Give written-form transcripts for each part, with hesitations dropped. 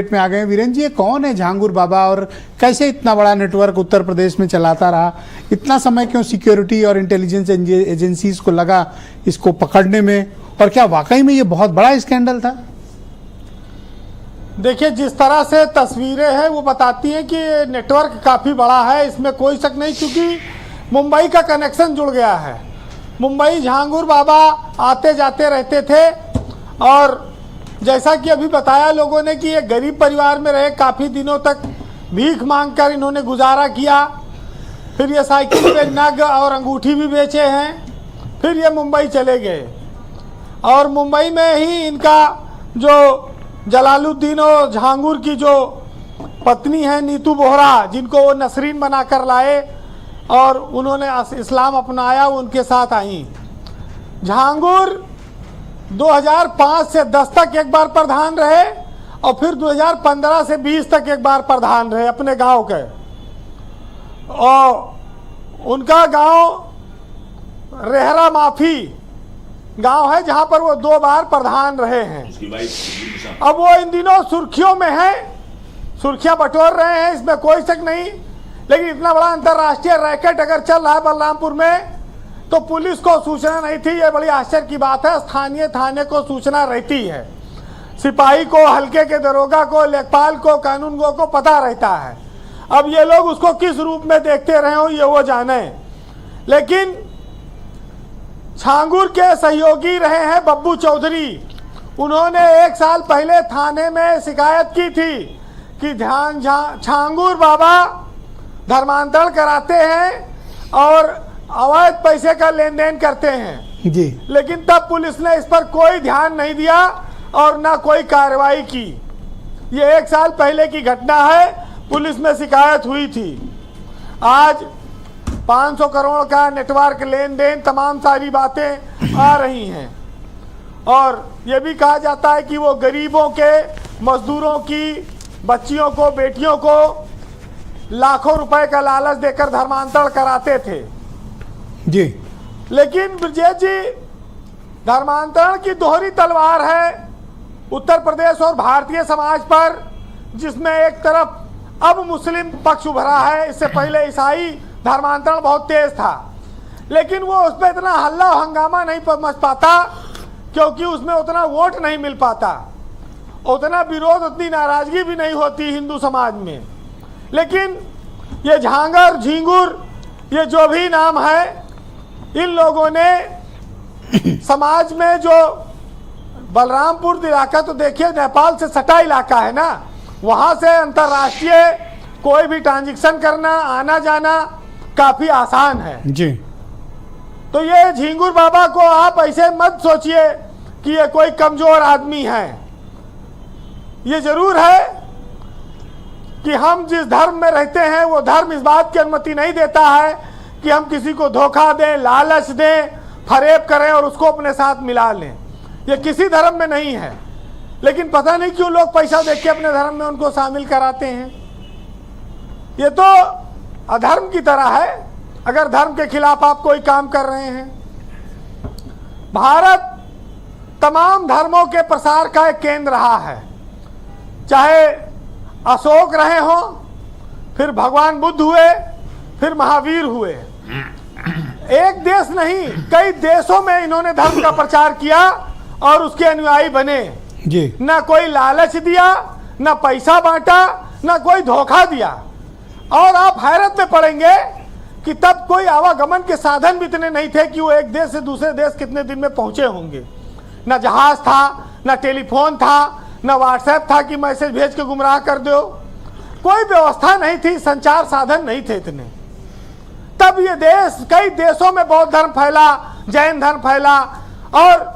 में आ गए। वीरेंद्र जी, ये कौन है झांगुर बाबा और कैसे इतना बड़ा नेटवर्क उत्तर प्रदेश में चलाता रहा? इतना समय क्यों सिक्योरिटी और इंटेलिजेंस एजेंसीज को लगा इसको पकड़ने में, और क्या वाकई में ये बहुत बड़ा स्कैंडल था? देखिए, जिस तरह से तस्वीरें हैं वो बताती हैं कि नेटवर्क काफ़ी बड़ा है, इसमें कोई शक नहीं, क्योंकि मुंबई का कनेक्शन जुड़ गया है। मुंबई झांगुर बाबा आते जाते रहते थे, और जैसा कि अभी बताया लोगों ने कि ये गरीब परिवार में रहे, काफ़ी दिनों तक भीख मांगकर इन्होंने गुजारा किया। फिर ये साइकिल पे नग और अंगूठी भी बेचे हैं। फिर ये मुंबई चले गए, और मुंबई में ही इनका जो जलालुद्दीन और झांगुर की जो पत्नी है नीतू बोहरा, जिनको वो नसरीन बनाकर लाए और उन्होंने इस्लाम अपनाया, उनके साथ आई। झांगुर 2005 से 10 तक एक बार प्रधान रहे, और फिर 2015 से 20 तक एक बार प्रधान रहे अपने गांव के। और उनका गांव रेहरा माफी गांव है, जहां पर वो 2 बार प्रधान रहे हैं। अब वो इन दिनों सुर्खियों में है, सुर्खियां बटोर रहे हैं, इसमें कोई शक नहीं। लेकिन इतना बड़ा अंतर्राष्ट्रीय रैकेट अगर चल रहा है बलरामपुर में, तो पुलिस को सूचना नहीं थी, ये बड़ी आश्चर्य की बात है। स्थानीय थाने को सूचना रहती है, सिपाही को, हल्के के दरोगा को, लेखपाल को, कानूनगो को पता रहता है। अब ये लोग उसको किस रूप में देखते रहे हो ये वो जाने। लेकिन झांगुर के सहयोगी रहे हैं बब्बू चौधरी। उन्होंने 1 साल पहले थाने में शिकायत की थी कि झांगुर बाबा धर्मांतरण कराते हैं और अवैध पैसे का लेन देन करते हैं जी। लेकिन तब पुलिस ने इस पर कोई ध्यान नहीं दिया और ना कोई कार्रवाई की। ये 1 साल पहले की घटना है, पुलिस में शिकायत हुई थी। आज 500 करोड़ का नेटवर्क लेन देन, तमाम सारी बातें आ रही हैं, और ये भी कहा जाता है कि वो गरीबों के, मजदूरों की बच्चियों को, बेटियों को लाखों रुपए का लालच देकर धर्मांतरण कराते थे जी। लेकिन ब्रजेश जी, धर्मांतरण की दोहरी तलवार है उत्तर प्रदेश और भारतीय समाज पर, जिसमें एक तरफ अब मुस्लिम पक्ष उभरा है। इससे पहले ईसाई धर्मांतरण बहुत तेज था, लेकिन वो उस पर इतना हल्ला हंगामा नहीं मच पाता, क्योंकि उसमें उतना वोट नहीं मिल पाता, उतना विरोध, उतनी नाराजगी भी नहीं होती हिंदू समाज में। लेकिन ये झांगर, झींगुर, ये जो भी नाम है, इन लोगों ने समाज में जो बलरामपुर इलाका, तो देखिए नेपाल से सटा इलाका है ना, वहां से अंतर्राष्ट्रीय कोई भी ट्रांजैक्शन करना, आना जाना काफी आसान है जी। तो ये झींगुर बाबा को आप ऐसे मत सोचिए कि ये कोई कमजोर आदमी है। ये जरूर है कि हम जिस धर्म में रहते हैं वो धर्म इस बात की अनुमति नहीं देता है कि हम किसी को धोखा दें, लालच दें, फरेब करें और उसको अपने साथ मिला लें। ये किसी धर्म में नहीं है, लेकिन पता नहीं क्यों लोग पैसा देख के अपने धर्म में उनको शामिल कराते हैं। ये तो अधर्म की तरह है अगर धर्म के खिलाफ आप कोई काम कर रहे हैं। भारत तमाम धर्मों के प्रसार का एक केंद्र रहा है, चाहे अशोक रहे हो, फिर भगवान बुद्ध हुए, फिर महावीर हुए। एक देश नहीं, कई देशों में इन्होंने धर्म का प्रचार किया और उसके अनुयायी बने जी। ना कोई लालच दिया, ना पैसा बांटा, ना कोई धोखा दिया। और आप हैरत में पड़ेंगे कि तब कोई आवागमन के साधन भी इतने नहीं थे कि वो एक देश से दूसरे देश कितने दिन में पहुंचे होंगे। ना जहाज था, ना टेलीफोन था, ना व्हाट्सएप था कि मैसेज भेज के गुमराह कर दो। कोई व्यवस्था नहीं थी, संचार साधन नहीं थे इतने। तब ये देश, कई देशों में बौद्ध धर्म फैला, जैन धर्म फैला और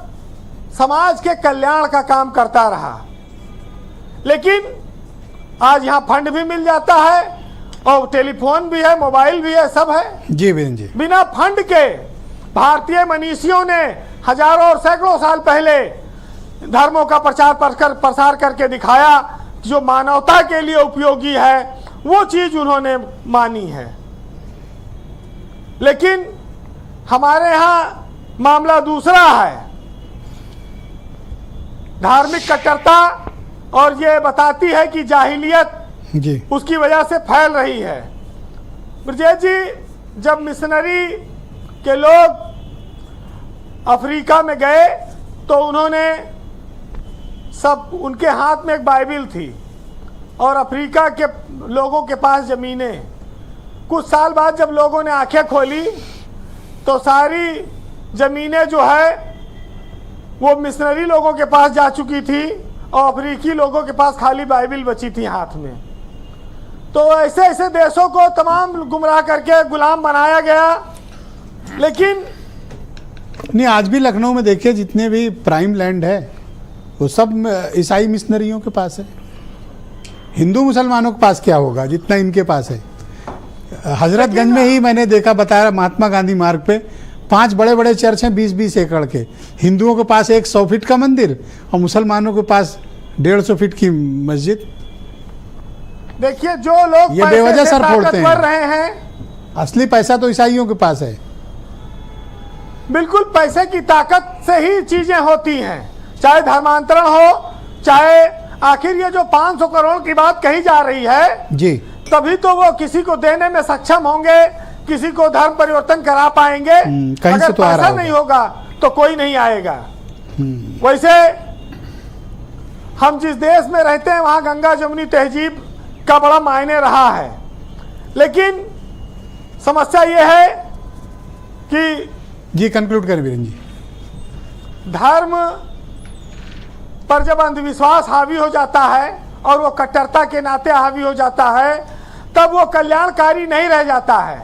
समाज के कल्याण का काम करता रहा। लेकिन आज यहाँ फंड भी मिल जाता है और टेलीफोन भी है, मोबाइल भी है, सब है जी वीरेंद्र जी। बिना फंड के भारतीय मनीषियों ने हजारों और सैकड़ों साल पहले धर्मों का प्रसार करके दिखाया। जो मानवता के लिए उपयोगी है वो चीज उन्होंने मानी है। लेकिन हमारे यहाँ मामला दूसरा है। धार्मिक कट्टरता और ये बताती है कि जाहिलियत जी उसकी वजह से फैल रही है। ब्रजेश जी, जब मिशनरी के लोग अफ्रीका में गए तो उन्होंने उनके हाथ में एक बाइबिल थी और अफ्रीका के लोगों के पास ज़मीनें। कुछ साल बाद जब लोगों ने आंखें खोली तो सारी ज़मीनें जो है वो मिशनरी लोगों के पास जा चुकी थी और अफ्रीकी लोगों के पास खाली बाइबिल बची थी हाथ में। तो ऐसे ऐसे देशों को तमाम गुमराह करके गुलाम बनाया गया। लेकिन नहीं, आज भी लखनऊ में देखिए जितने भी प्राइम लैंड है वो सब ईसाई मिशनरियों के पास है। हिंदू मुसलमानों के पास क्या होगा जितना इनके पास है। हजरतगंज में ही मैंने देखा, बताया, महात्मा गांधी मार्ग पे 5 बड़े बड़े चर्च हैं 20-20 एकड़ के। हिंदुओं के पास एक 100 फीट का मंदिर और मुसलमानों के पास 150 फीट की मस्जिद। देखिए, जो लोग ये बेवजह सर फोड़ते हैं। रहे हैं, असली पैसा तो ईसाइयों के पास है। बिल्कुल पैसे की ताकत से ही चीजें होती हैं, चाहे धर्मांतरण हो, चाहे आखिर ये जो 500 करोड़ की बात कही जा रही है जी, तभी तो वो किसी को देने में सक्षम होंगे, किसी को धर्म परिवर्तन करा पाएंगे। कहीं अगर से तो आ रहा पैसा नहीं होगा तो कोई नहीं आएगा। वैसे हम जिस देश में रहते हैं वहां गंगा जमुनी तहजीब का बड़ा मायने रहा है। लेकिन समस्या ये है कि जी कंक्लूड करें वीरेन जी। धर्म पर जब अंधविश्वास हावी हो जाता है और वो कट्टरता के नाते हावी हो जाता है तब वो कल्याणकारी नहीं रह जाता है,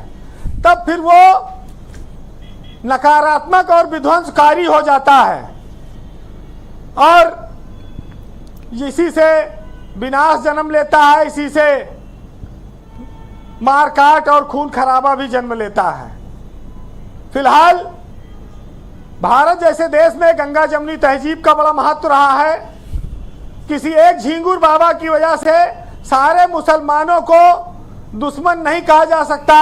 तब फिर वो नकारात्मक और विध्वंसकारी हो जाता है और इसी से विनाश जन्म लेता है, इसी से मारकाट और खून खराबा भी जन्म लेता है। फिलहाल भारत जैसे देश में गंगा जमुनी तहजीब का बड़ा महत्व रहा है। किसी एक झिंगुर बाबा की वजह से सारे मुसलमानों को दुश्मन नहीं कहा जा सकता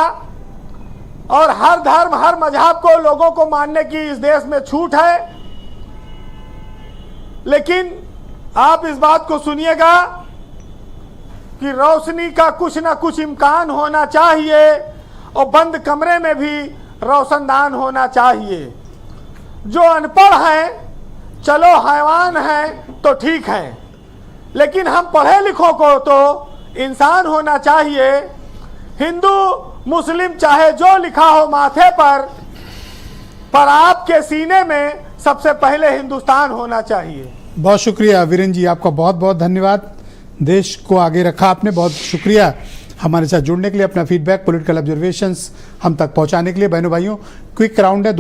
और हर धर्म हर मजहब को लोगों को मानने की इस देश में छूट है। लेकिन आप इस बात को सुनिएगा कि रोशनी का कुछ ना कुछ इम्कान होना चाहिए और बंद कमरे में भी रोशनदान होना चाहिए। जो अनपढ़ हैं, चलो हैवान हैं तो ठीक है, लेकिन हम पढ़े लिखों को तो इंसान होना चाहिए। हिंदू मुस्लिम चाहे जो लिखा हो माथे पर आपके सीने में सबसे पहले हिंदुस्तान होना चाहिए। बहुत शुक्रिया वीरेन जी, आपका बहुत बहुत धन्यवाद। देश को आगे रखा आपने, बहुत शुक्रिया हमारे साथ जुड़ने के लिए, अपना फीडबैक, पॉलिटिकल ऑब्जर्वेशंस हम तक पहुंचाने के लिए। बहनों भाइयों, क्विक राउंड है।